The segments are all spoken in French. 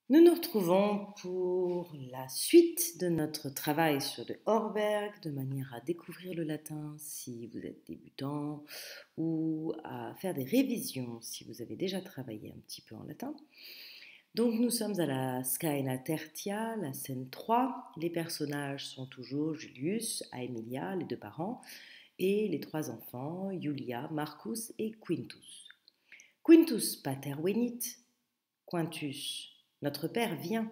Nous nous retrouvons pour la suite de notre travail sur le Horberg, de manière à découvrir le latin si vous êtes débutant ou à faire des révisions si vous avez déjà travaillé un petit peu en latin. Donc nous sommes à la Scala Tertia, la scène 3. Les personnages sont toujours Julius, Aemilia, les deux parents, et les trois enfants, Julia, Marcus et Quintus. Quintus pater venit, Quintus, notre père vient.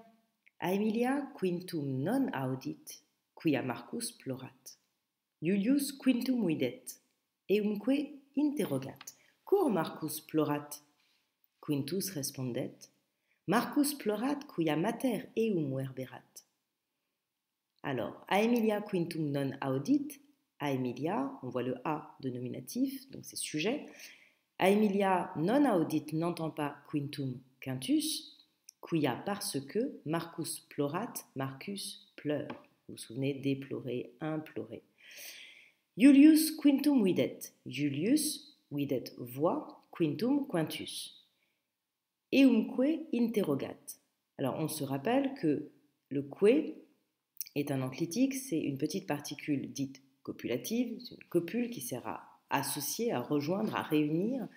Aemilia quintum non audit, quia Marcus plorat. Julius quintum videt, eumque interrogat. Cur Marcus plorat? Quintus respondet, Marcus plorat quia mater eum verberat. Alors, Aemilia quintum non audit, Aemilia, on voit le A de nominatif, donc c'est sujet. Aemilia non audit n'entend pas quintum quintus, quia parce que Marcus plorat, Marcus pleure. Vous vous souvenez, déplorer, implorer. Julius quintum videt, Julius videt voit, quintum quintus. Eumque interrogat. Alors on se rappelle que le que est un enclitique, c'est une petite particule dite copulative, c'est une copule qui sert à associer, à rejoindre, à réunir.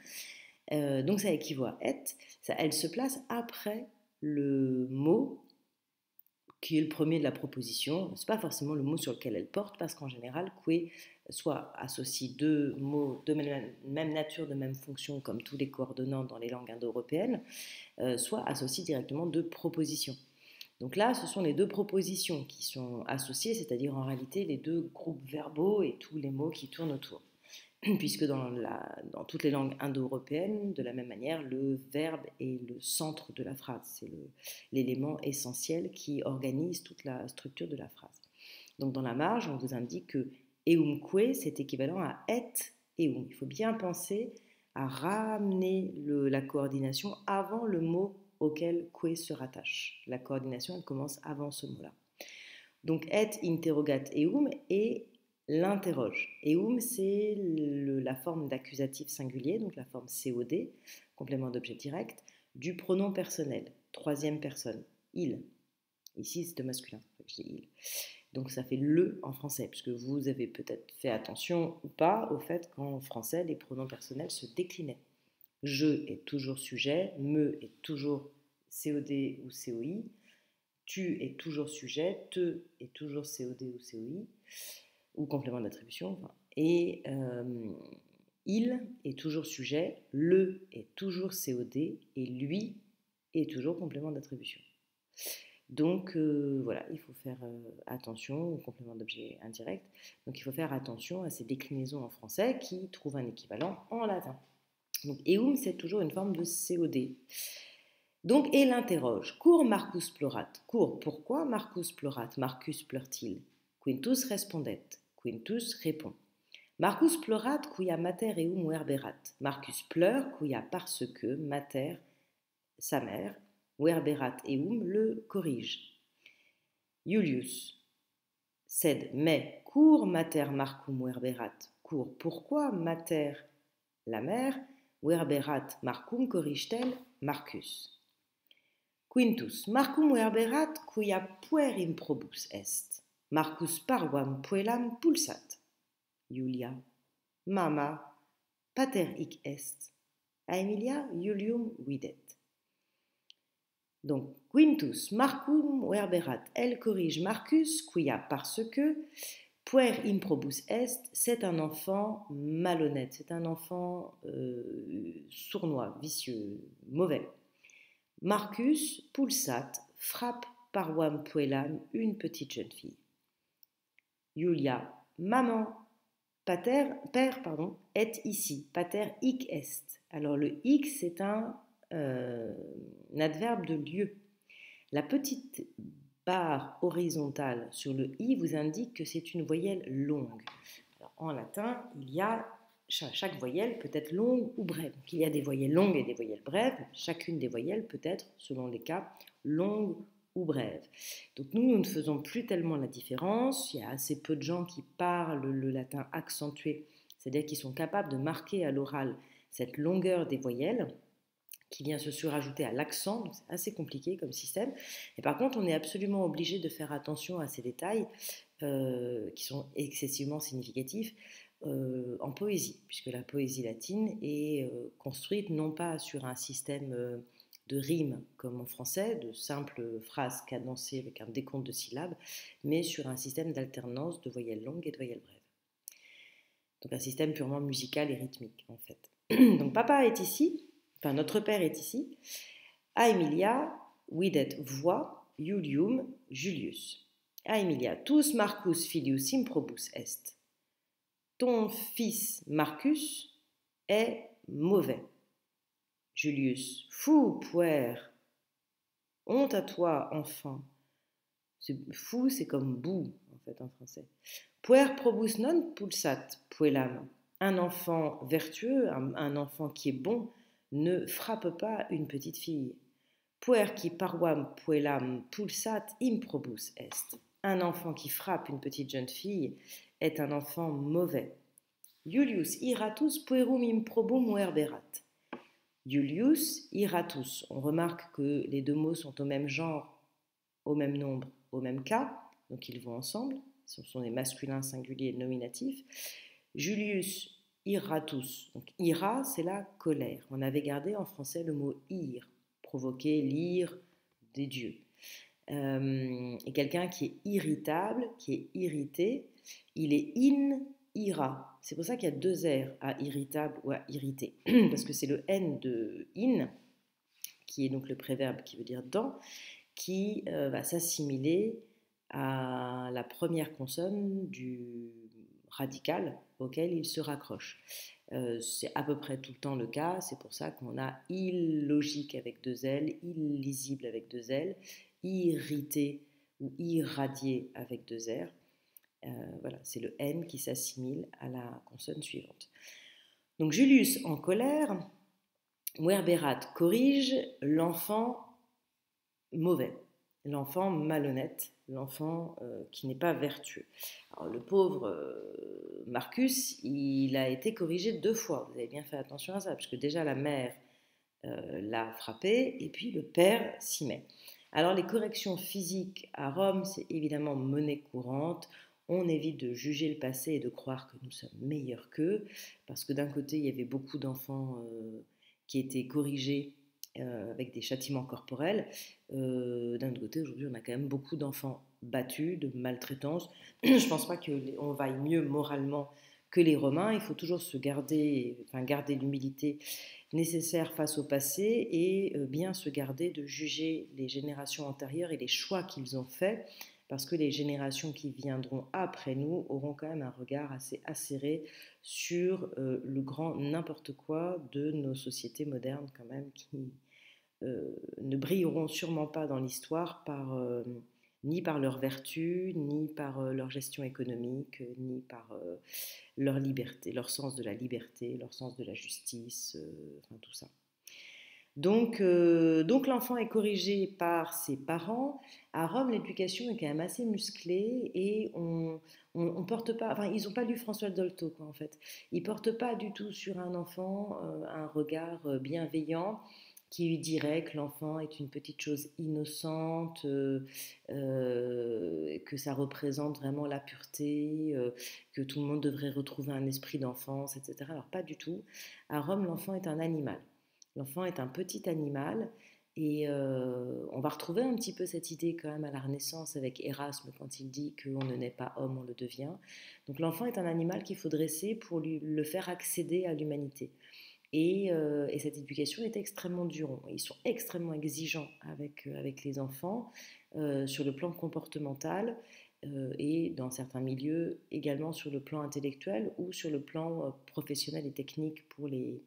Donc ça équivaut à et, elle se place après le mot qui est le premier de la proposition. Ce n'est pas forcément le mot sur lequel elle porte, parce qu'en général, que soit associe deux mots de même nature, de même fonction, comme tous les coordonnants dans les langues indo-européennes, soit associe directement deux propositions. Donc là, ce sont les deux propositions qui sont associées, c'est-à-dire en réalité les deux groupes verbaux et tous les mots qui tournent autour. Puisque dans toutes les langues indo-européennes, de la même manière, le verbe est le centre de la phrase. C'est l'élément essentiel qui organise toute la structure de la phrase. Donc dans la marge, on vous indique que eumque, c'est équivalent à et eum. Il faut bien penser à ramener la coordination avant le mot auquel que se rattache. La coordination, elle commence avant ce mot-là. Donc et interrogat eum et l'interroge. Eum, c'est la forme d'accusatif singulier, donc la forme COD, complément d'objet direct, du pronom personnel, troisième personne, il. Ici, c'est masculin, je dis il. Donc ça fait le en français, puisque vous avez peut-être fait attention ou pas au fait qu'en français, les pronoms personnels se déclinaient. Je est toujours sujet, me est toujours COD ou COI, tu est toujours sujet, te est toujours COD ou COI, ou complément d'attribution, et il est toujours sujet, le est toujours COD, et lui est toujours complément d'attribution. Donc voilà, il faut faire attention au complément d'objet indirect. Donc il faut faire attention à ces déclinaisons en français qui trouvent un équivalent en latin. Donc eum, c'est toujours une forme de COD. Donc, et l'interroge. Cur Marcus plorat. Cur, pourquoi Marcus plorat? Marcus pleure-t-il? Quintus respondet. Quintus répond. Marcus plorat quia mater eum verberat. Marcus pleure quia parce que mater, sa mère, verberat eum le corrige. Julius. Sed mais cur mater Marcum verberat. Cur, pourquoi mater, la mère, verberat Marcum corrige-t-elle Marcus? Quintus, Marcum verberat quia puer improbus est. Marcus parvam puellam pulsat. Julia, mama, pater hic est. Aemilia Julium videt. Donc, Quintus, Marcum verberat, elle corrige Marcus, quia parce que puer improbus est, c'est un enfant malhonnête, c'est un enfant sournois, vicieux, mauvais. Marcus pulsat frappe parvam puellam une petite jeune fille. Julia, maman, père, est ici. Pater hic est. Alors le hic, c'est un adverbe de lieu. La petite barre horizontale sur le i vous indique que c'est une voyelle longue. Alors, en latin, il y a chaque voyelle peut être longue ou brève. Donc, il y a des voyelles longues et des voyelles brèves. Chacune des voyelles peut être, selon les cas, longue ou brève. Donc nous ne faisons plus tellement la différence. Il y a assez peu de gens qui parlent le latin accentué, c'est-à-dire qui sont capables de marquer à l'oral cette longueur des voyelles, qui vient se surajouter à l'accent, donc c'est assez compliqué comme système. Et par contre, on est absolument obligé de faire attention à ces détails qui sont excessivement significatifs en poésie, puisque la poésie latine est construite non pas sur un système de rimes comme en français, de simples phrases cadencées avec un décompte de syllabes, mais sur un système d'alternance de voyelles longues et de voyelles brèves. Donc un système purement musical et rythmique en fait. Donc papa est ici, enfin notre père est ici, a Emilia videt voix Iulium Julius. A Emilia, tus Marcus filius improbus est. Ton fils Marcus est mauvais. Julius, fou, puer. Honte à toi, enfant. Fou, c'est comme boue, en fait, en français. Puer probus non pulsat puellam. Un enfant vertueux, un enfant qui est bon, ne frappe pas une petite fille. Puer qui parvam puellam pulsat improbus est. Un enfant qui frappe une petite jeune fille est un enfant mauvais. Julius iratus puerum improbum verberat. Julius iratus. On remarque que les deux mots sont au même genre, au même nombre, au même cas, donc ils vont ensemble. Ce sont des masculins singuliers nominatifs. Julius iratus. Donc ira, c'est la colère. On avait gardé en français le mot ir, provoquer l'ire des dieux. Et quelqu'un qui est irritable, qui est irrité, il est ira. C'est pour ça qu'il y a deux R à irritable ou à irrité. Parce que c'est le N de in, qui est donc le préverbe qui veut dire dans, qui va s'assimiler à la première consonne du radical auquel il se raccroche. C'est à peu près tout le temps le cas, c'est pour ça qu'on a illogique avec deux L, illisible avec deux L, irrité ou irradié avec deux R. Voilà, c'est le N qui s'assimile à la consonne suivante. Donc Julius en colère, Werberat corrige l'enfant mauvais, l'enfant malhonnête, l'enfant qui n'est pas vertueux. Alors, le pauvre Marcus, il a été corrigé 2 fois. Vous avez bien fait attention à ça, parce que déjà la mère l'a frappé, et puis le père s'y met. Alors les corrections physiques à Rome, c'est évidemment monnaie courante. On évite de juger le passé et de croire que nous sommes meilleurs qu'eux, parce que d'un côté, il y avait beaucoup d'enfants qui étaient corrigés avec des châtiments corporels. D'un autre côté, aujourd'hui, on a quand même beaucoup d'enfants battus, de maltraitance. Je ne pense pas qu'on vaille mieux moralement que les Romains. Il faut toujours garder l'humilité nécessaire face au passé et bien se garder de juger les générations antérieures et les choix qu'ils ont faits, parce que les générations qui viendront après nous auront quand même un regard assez acéré sur le grand n'importe quoi de nos sociétés modernes quand même, qui ne brilleront sûrement pas dans l'histoire ni par leur vertu, ni par leur gestion économique, ni par leur liberté, leur sens de la liberté, leur sens de la justice, enfin tout ça. Donc l'enfant est corrigé par ses parents. À Rome, l'éducation est quand même assez musclée et on porte pas, enfin ils n'ont pas lu François Dolto quoi en fait. Ils portent pas du tout sur un enfant un regard bienveillant qui lui dirait que l'enfant est une petite chose innocente, que ça représente vraiment la pureté, que tout le monde devrait retrouver un esprit d'enfance, etc. Alors pas du tout. À Rome, l'enfant est un animal. L'enfant est un petit animal et on va retrouver un petit peu cette idée quand même à la Renaissance avec Erasme quand il dit qu'on ne naît pas homme, on le devient. Donc l'enfant est un animal qu'il faut dresser pour le faire accéder à l'humanité. Et cette éducation est extrêmement dure. Ils sont extrêmement exigeants avec les enfants sur le plan comportemental et dans certains milieux également sur le plan intellectuel ou sur le plan professionnel et technique pour les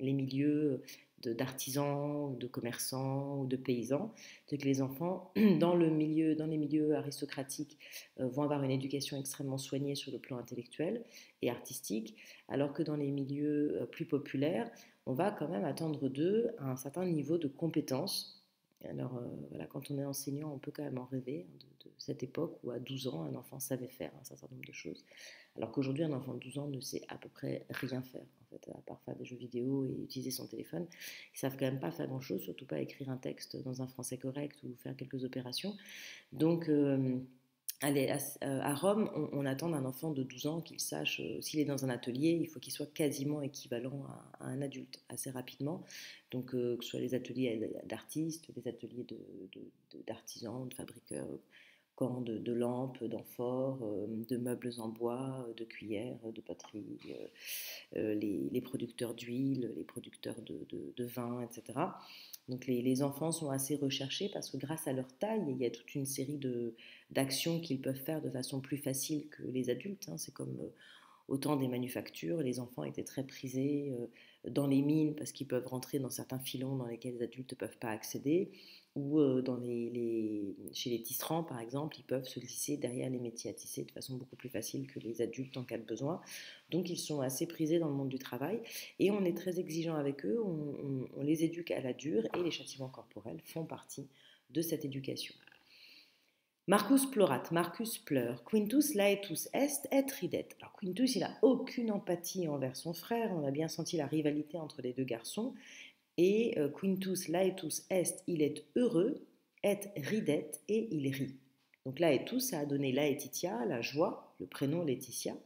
milieux d'artisans, ou de commerçants ou de paysans. C'est que les enfants, dans les milieux aristocratiques, vont avoir une éducation extrêmement soignée sur le plan intellectuel et artistique, alors que dans les milieux plus populaires, on va quand même attendre d'eux un certain niveau de compétence Alors voilà, quand on est enseignant, on peut quand même en rêver de cette époque où à 12 ans, un enfant savait faire un certain nombre de choses. Alors qu'aujourd'hui, un enfant de 12 ans ne sait à peu près rien faire, en fait, à part faire des jeux vidéo et utiliser son téléphone. Ils savent quand même pas faire grand-chose, surtout pas écrire un texte dans un français correct ou faire quelques opérations. Donc, allez, à Rome, on attend d'un enfant de 12 ans qu'il sache, s'il est dans un atelier, il faut qu'il soit quasiment équivalent à un adulte assez rapidement. Donc, que ce soit les ateliers d'artistes, les ateliers d'artisans, de fabriqueurs, de lampes, d'amphores, de meubles en bois, de cuillères, de poteries, les producteurs d'huile, les producteurs de vin, etc. Donc les enfants sont assez recherchés parce que grâce à leur taille, il y a toute une série d'actions qu'ils peuvent faire de façon plus facile que les adultes. Hein. C'est comme au temps des manufactures, les enfants étaient très prisés dans les mines parce qu'ils peuvent rentrer dans certains filons dans lesquels les adultes ne peuvent pas accéder, ou chez les tisserands par exemple, ils peuvent se glisser derrière les métiers à tisser de façon beaucoup plus facile que les adultes en cas de besoin. Donc ils sont assez prisés dans le monde du travail et on est très exigeant avec eux, on les éduque à la dure et les châtiments corporels font partie de cette éducation. Marcus plorat, Marcus pleure. Quintus laetus est et ridet. Alors Quintus, il n'a aucune empathie envers son frère. On a bien senti la rivalité entre les deux garçons. Et Quintus laetus est, il est heureux, et ridet, et il rit. Donc laetus, ça a donné laetitia, la joie, le prénom Laetitia.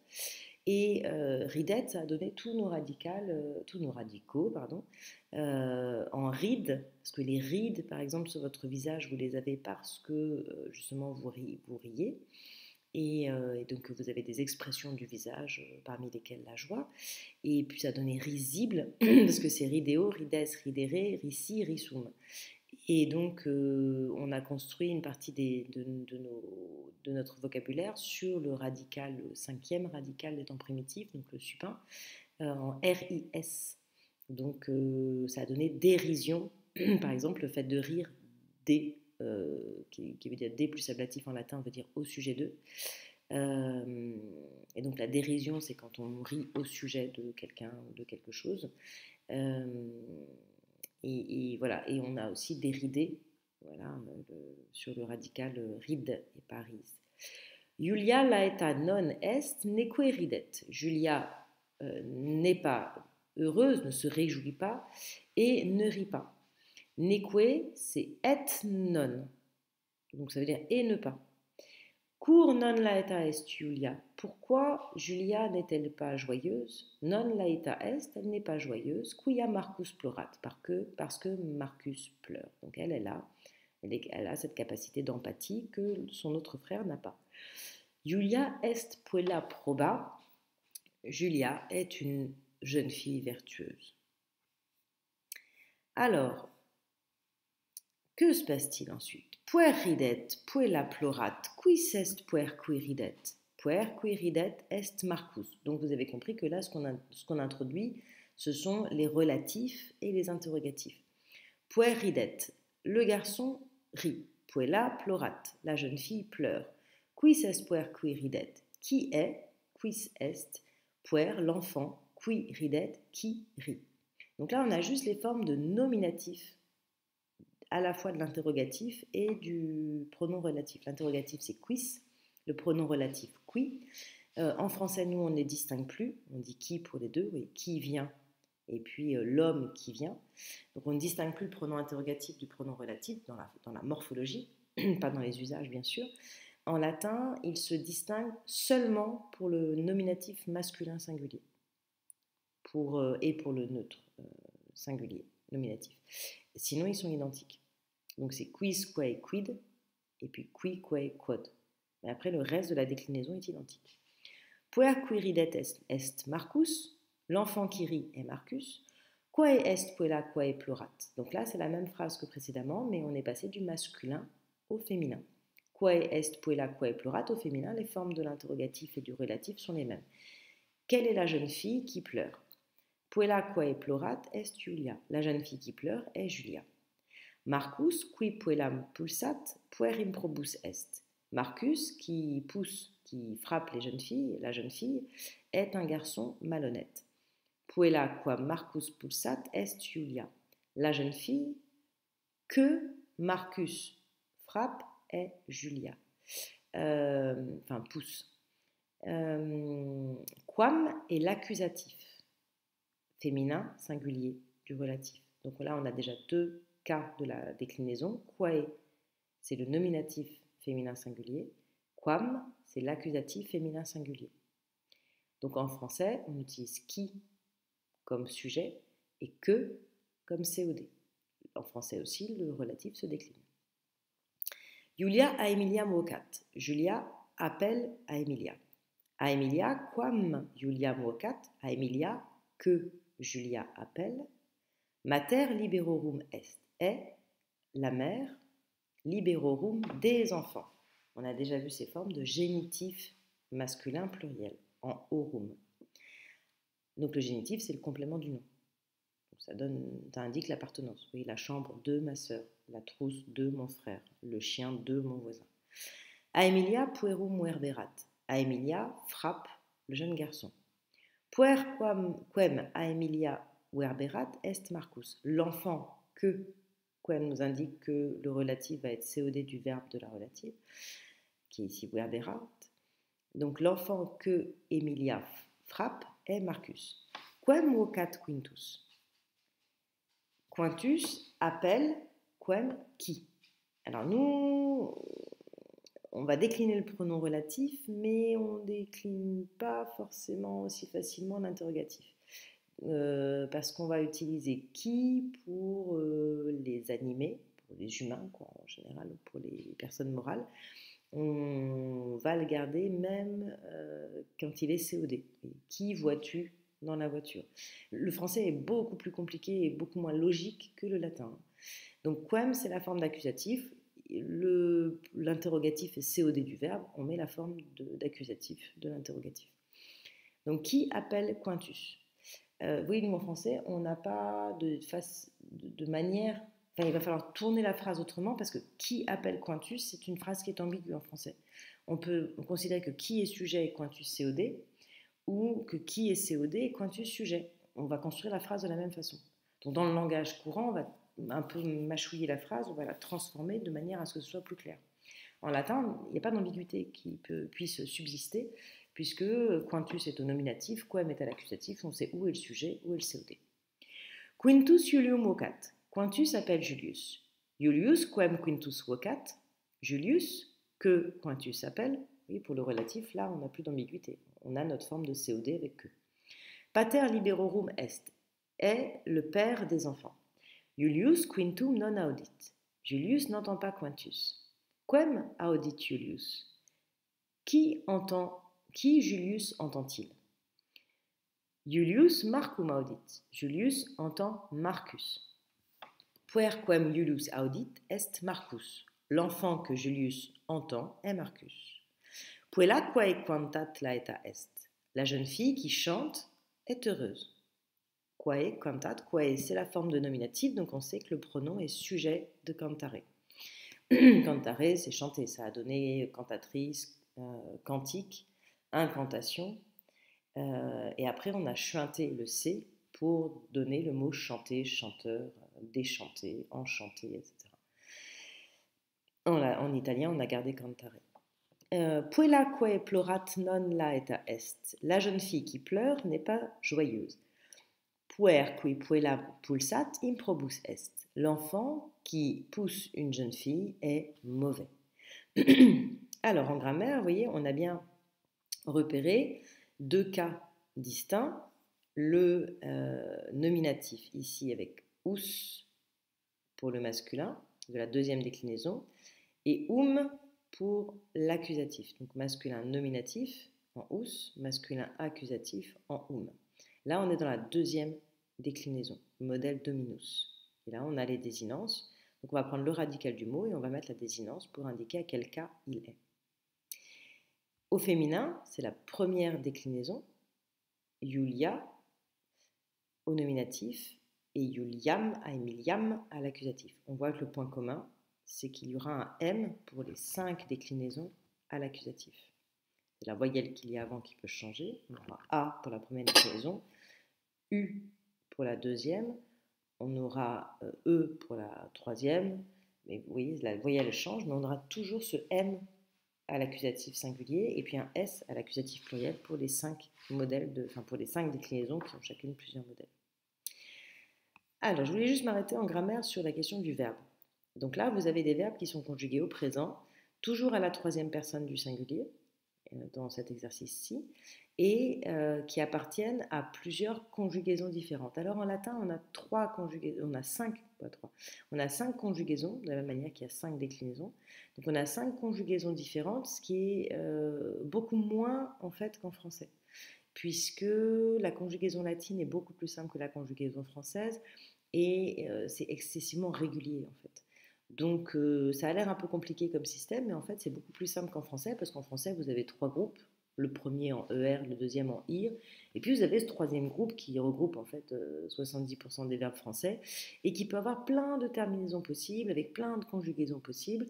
Et ridet, ça a donné tous nos radicaux, en rides, parce que les rides, par exemple, sur votre visage, vous les avez parce que justement vous riez, et donc vous avez des expressions du visage parmi lesquelles la joie, et puis ça a donné risible, parce que c'est rideo, rides, ridere, risi, risum. Et donc, on a construit une partie de notre vocabulaire sur le radical, le cinquième radical des temps primitifs, donc le supin, en RIS. Donc, ça a donné dérision, par exemple, le fait de rire des, qui veut dire des plus ablatif en latin, veut dire au sujet d'eux. Et donc, la dérision, c'est quand on rit au sujet de quelqu'un ou de quelque chose. Euh, et voilà, et on a aussi déridé, voilà, sur le radical ride et Paris. Julia laeta non est neque ridet. Julia n'est pas heureuse, ne se réjouit pas et ne rit pas. Neque, c'est et non. Donc ça veut dire et ne pas. Cur non laeta est Julia. Pourquoi Julia n'est-elle pas joyeuse? Non laeta est, elle n'est pas joyeuse. Quia Marcus plorat, parce que Marcus pleure. Donc elle a cette capacité d'empathie que son autre frère n'a pas. Julia est puella proba. Julia est une jeune fille vertueuse. Alors, que se passe-t-il ensuite? Puer ridet, puella plorat, quis est puer qui ridet? Puer qui ridet est Marcus. Donc vous avez compris que là, ce qu'on introduit, ce sont les relatifs et les interrogatifs. Puer ridet, le garçon rit. Puella plorat, la jeune fille pleure. Quis est puer qui ridet? Qui est? Quis est? Puer, l'enfant. Qui ridet? Qui rit. Donc là, on a juste les formes de nominatifs à la fois de l'interrogatif et du pronom relatif. L'interrogatif, c'est quis, le pronom relatif qui. En français, nous, on ne les distingue plus. On dit qui pour les deux, oui, qui vient, et puis l'homme qui vient. Donc on ne distingue plus le pronom interrogatif du pronom relatif dans la morphologie, pas dans les usages, bien sûr. En latin, il se distingue seulement pour le nominatif masculin singulier et pour le neutre singulier nominatif. Sinon, ils sont identiques. Donc c'est quis, quae, quid, et puis qui, quae, quod. Mais après, le reste de la déclinaison est identique. Puer qui ridet est Marcus, l'enfant qui rit est Marcus. Quae est puella quae plorat. Donc là, c'est la même phrase que précédemment, mais on est passé du masculin au féminin. Quae est puella quae plorat au féminin, les formes de l'interrogatif et du relatif sont les mêmes. Quelle est la jeune fille qui pleure? Puella quae plorat est Julia. La jeune fille qui pleure est Julia. Marcus, qui puellam pulsat, puer improbus est. Marcus, qui pousse, qui frappe la jeune fille, est un garçon malhonnête. Puella quam Marcus pulsat est Julia. La jeune fille que Marcus frappe est Julia. Pousse. Quam est l'accusatif féminin singulier du relatif. Donc là, on a déjà deux cas de la déclinaison. Quae, c'est le nominatif féminin singulier. Quam, c'est l'accusatif féminin singulier. Donc en français, on utilise qui comme sujet et que comme COD. En français aussi, le relatif se décline. Julia a Emilia mocat. Julia appelle à Emilia. A Emilia quam Julia mocat. A Emilia que Julia appelle. Mater liberorum est la mère liberorum des enfants. On a déjà vu ces formes de génitif masculin pluriel en orum. Donc le génitif, c'est le complément du nom. Ça indique l'appartenance. Vous voyez, la chambre de ma sœur, la trousse de mon frère, le chien de mon voisin. A Emilia puerum muerberat. A Emilia frappe le jeune garçon. Puer quem a Emilia muerberat est Marcus. L'enfant que quem nous indique que le relatif va être COD du verbe de la relative, qui est ici muerberat. Donc l'enfant que Emilia frappe est Marcus. Quem vocat Quintus. Quintus appelle quem qui. Alors nous, on va décliner le pronom relatif, mais on ne décline pas forcément aussi facilement l'interrogatif. Parce qu'on va utiliser qui pour les animés, pour les humains, quoi, en général, pour les personnes morales. On va le garder même quand il est COD. Qui vois-tu dans la voiture? Le français est beaucoup plus compliqué et beaucoup moins logique que le latin. Donc quem, c'est la forme d'accusatif. L'interrogatif est COD du verbe. On met la forme d'accusatif de l'interrogatif. Donc qui appelle Quintus? Oui, nous en français, on n'a pas de manière... Enfin, il va falloir tourner la phrase autrement parce que qui appelle Quintus, c'est une phrase qui est ambiguë en français. On peut considérer que qui est sujet et Quintus COD, ou que qui est COD et Quintus sujet. On va construire la phrase de la même façon. Donc dans le langage courant, on va un peu mâchouiller la phrase, on va la transformer de manière à ce que ce soit plus clair. En latin, il n'y a pas d'ambiguïté qui puisse subsister, puisque Quintus est au nominatif, quem est à l'accusatif, on sait où est le sujet, où est le COD. Quintus Julium vocat. Quintus appelle Julius. Julius quem Quintus vocat. Julius que Quintus appelle. Oui, pour le relatif, là, on n'a plus d'ambiguïté. On a notre forme de COD avec que. Pater liberorum est le père des enfants. Julius quintum non audit. Julius n'entend pas Quintus. Quem audit Julius? Qui Julius entend-il? Julius Marcum audit. Julius entend Marcus. Puer quem Julius audit est Marcus. L'enfant que Julius entend est Marcus. Puella quae quantat laeta est. La jeune fille qui chante est heureuse. Quae quantat, quae, c'est la forme de nominatif, donc on sait que le pronom est sujet de cantare. Cantare, c'est chanter, ça a donné cantatrice, cantique, incantation. Et après, on a chuinté le C pour donner le mot chanter, chanteur, déchanter, enchanter, etc. En italien, on a gardé cantare. Puella quae plorat non laeta est. La jeune fille qui pleure n'est pas joyeuse. Puer qui puella pulsat improbus est. L'enfant qui pousse une jeune fille est mauvais. Alors en grammaire, vous voyez, on a bien repéré deux cas distincts. Le nominatif ici avec us pour le masculin de la deuxième déclinaison et pour l'accusatif. Donc masculin nominatif en us, masculin accusatif en Là, on est dans la deuxième déclinaison, modèle dominus. Et là, on a les désinences. Donc on va prendre le radical du mot et on va mettre la désinence pour indiquer à quel cas il est. Au féminin, c'est la première déclinaison, Julia au nominatif et Juliam à Emiliam à l'accusatif. On voit que le point commun, c'est qu'il y aura un M pour les 5 déclinaisons à l'accusatif. C'est la voyelle qu'il y a avant qui peut changer. On aura A pour la première déclinaison, U pour la deuxième, on aura E pour la troisième, mais vous voyez, la voyelle change, mais on aura toujours ce M à l'accusatif singulier et puis un S à l'accusatif pluriel pour les 5 modèles, pour les 5 déclinaisons qui ont chacune plusieurs modèles. Alors, je voulais juste m'arrêter en grammaire sur la question du verbe. Donc là, vous avez des verbes qui sont conjugués au présent, toujours à la troisième personne du singulier, dans cet exercice-ci, et qui appartiennent à plusieurs conjugaisons différentes. Alors en latin, on a 3 conjugaisons, on a 5, pas 3, on a 5 conjugaisons, de la même manière qu'il y a 5 déclinaisons. Donc on a 5 conjugaisons différentes, ce qui est beaucoup moins en fait qu'en français, puisque la conjugaison latine est beaucoup plus simple que la conjugaison française, et c'est excessivement régulier en fait. Donc ça a l'air un peu compliqué comme système, mais en fait c'est beaucoup plus simple qu'en français, parce qu'en français vous avez 3 groupes, le premier en ER, le deuxième en IR, et puis vous avez ce troisième groupe qui regroupe en fait 70% des verbes français, et qui peut avoir plein de terminaisons possibles, avec plein de conjugaisons possibles.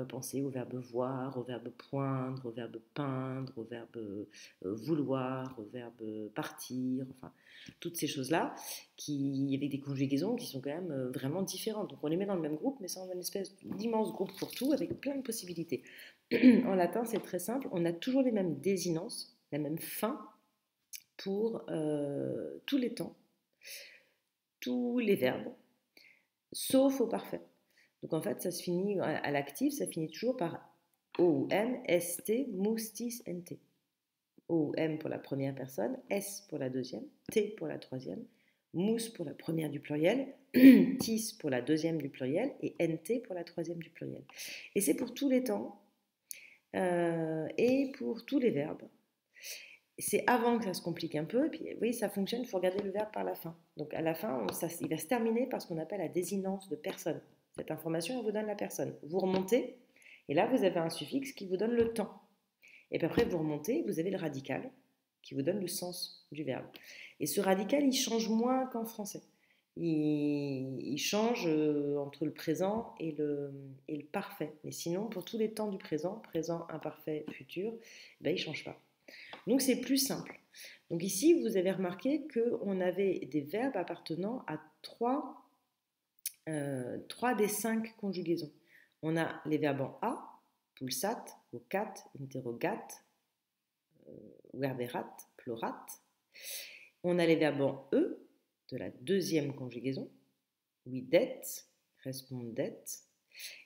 Pensez au verbe voir, au verbe poindre, au verbe peindre, au verbe vouloir, au verbe partir, enfin toutes ces choses-là, avec des conjugaisons qui sont quand même vraiment différentes. Donc on les met dans le même groupe, mais c'est une espèce d'immense groupe pour tout, avec plein de possibilités. En latin, c'est très simple, on a toujours les mêmes désinences, la même fin pour tous les temps, tous les verbes, sauf au parfait. Donc en fait, ça se finit à l'actif, ça finit toujours par O ou M, ST, moustis, NT. O ou M pour la première personne, S pour la deuxième, T pour la troisième, mous pour la première du pluriel, tis pour la deuxième du pluriel et NT pour la troisième du pluriel. Et c'est pour tous les temps et pour tous les verbes. C'est avant que ça se complique un peu, et puis oui, ça fonctionne, il faut regarder le verbe par la fin. Donc à la fin, il va se terminer par ce qu'on appelle la désinence de personne. Cette information, elle vous donne la personne. Vous remontez, et là, vous avez un suffixe qui vous donne le temps. Et puis après, vous remontez, vous avez le radical qui vous donne le sens du verbe. Et ce radical, il change moins qu'en français. Il change entre le présent et le parfait. Mais sinon, pour tous les temps du présent, présent, imparfait, futur, ben, il ne change pas. Donc c'est plus simple. Donc ici, vous avez remarqué qu'on avait des verbes appartenant à 3 des 5 conjugaisons. On a les verbes en A, pulsat, vocat, interrogat, verberat, plorat. On a les verbes en E, de la deuxième conjugaison, videt, respondet.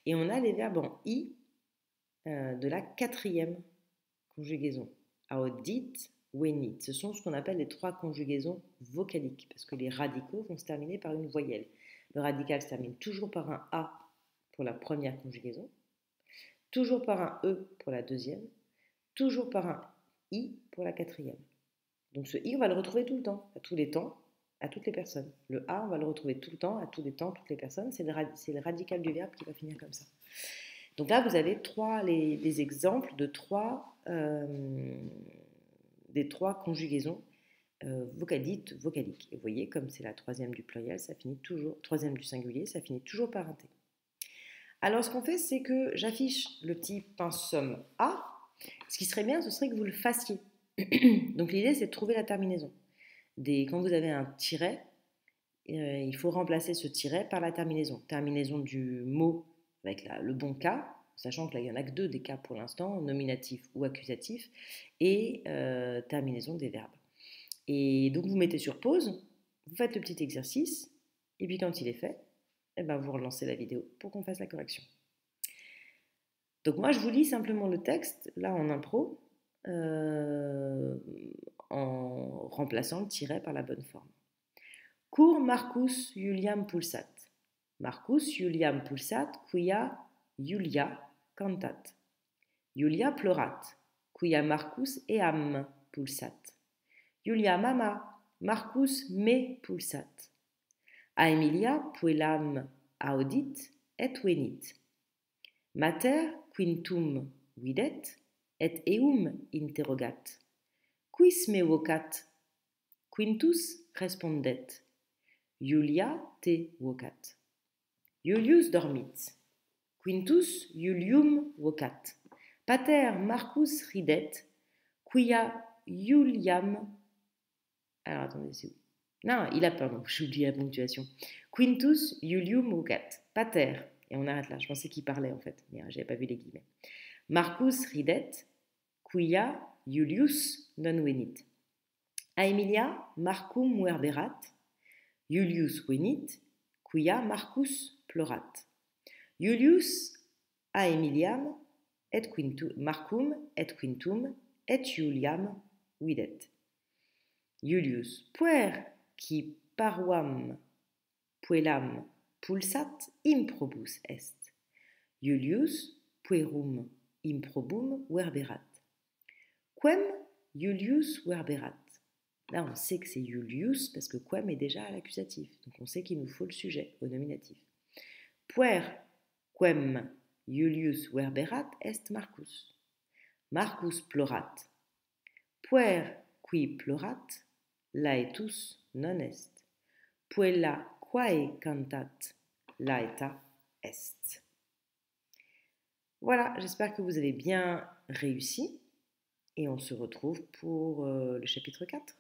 Et on a les verbes en I, de la quatrième conjugaison, audit, venit. Ce sont ce qu'on appelle les 3 conjugaisons vocaliques, parce que les radicaux vont se terminer par une voyelle. Le radical se termine toujours par un A pour la première conjugaison, toujours par un E pour la deuxième, toujours par un I pour la quatrième. Donc ce I, on va le retrouver tout le temps, à tous les temps, à toutes les personnes. Le A, on va le retrouver tout le temps, à tous les temps, toutes les personnes. C'est le radical du verbe qui va finir comme ça. Donc là, vous avez des exemples de des 3 conjugaisons vocadites, vocaliques. Et vous voyez, comme c'est la troisième du pluriel, ça finit toujours, troisième du singulier, ça finit toujours par un T. Alors, ce qu'on fait, c'est que j'affiche le petit pinceau A. Ce qui serait bien, ce serait que vous le fassiez. Donc, l'idée, c'est de trouver la terminaison. Quand vous avez un tiret, il faut remplacer ce tiret par la terminaison. Terminaison du mot avec le bon cas, sachant que là, il n'y en a que 2 des cas pour l'instant, nominatif ou accusatif, et terminaison des verbes. Et donc, vous mettez sur pause, vous faites le petit exercice, et puis quand il est fait, eh ben, vous relancez la vidéo pour qu'on fasse la correction. Donc moi, je vous lis simplement le texte, là en impro, en remplaçant le tiret par la bonne forme. Cur Marcus Iuliam pulsat. Marcus Iuliam pulsat, quia Iulia cantat. Iulia plorat, quia Marcus eam pulsat. Iulia mama, Marcus me pulsat. A Emilia puellam audit et venit. Mater quintum videt et eum interrogat. Quis me vocat? Quintus respondet. Iulia te vocat. Iulius dormit. Quintus Iulium vocat. Pater Marcus ridet, quia Iuliam... Alors attendez, c'est où? Non, pardon, j'ai oublié la ponctuation. Quintus Iulium vocat. Pater Et on arrête là. Je pensais qu'il parlait en fait, mais j'avais pas vu les guillemets. Marcus ridet, quia Julius non venit. Aemilia Marcum verberat, Julius venit, quia Marcus plorat. Julius Aemiliam et quintum, Marcum et quintum et Juliam videt. Julius puer qui paruam puellam pulsat improbus est. Julius puerum improbum verberat. Quem Julius verberat. Là, on sait que c'est Julius parce que quem est déjà à l'accusatif. Donc, on sait qu'il nous faut le sujet au nominatif. Puer quem Julius verberat est Marcus. Marcus plorat. Puer qui plorat, laetus non est. Puella quae cantat, laeta est. Voilà, j'espère que vous avez bien réussi et on se retrouve pour le chapitre 4.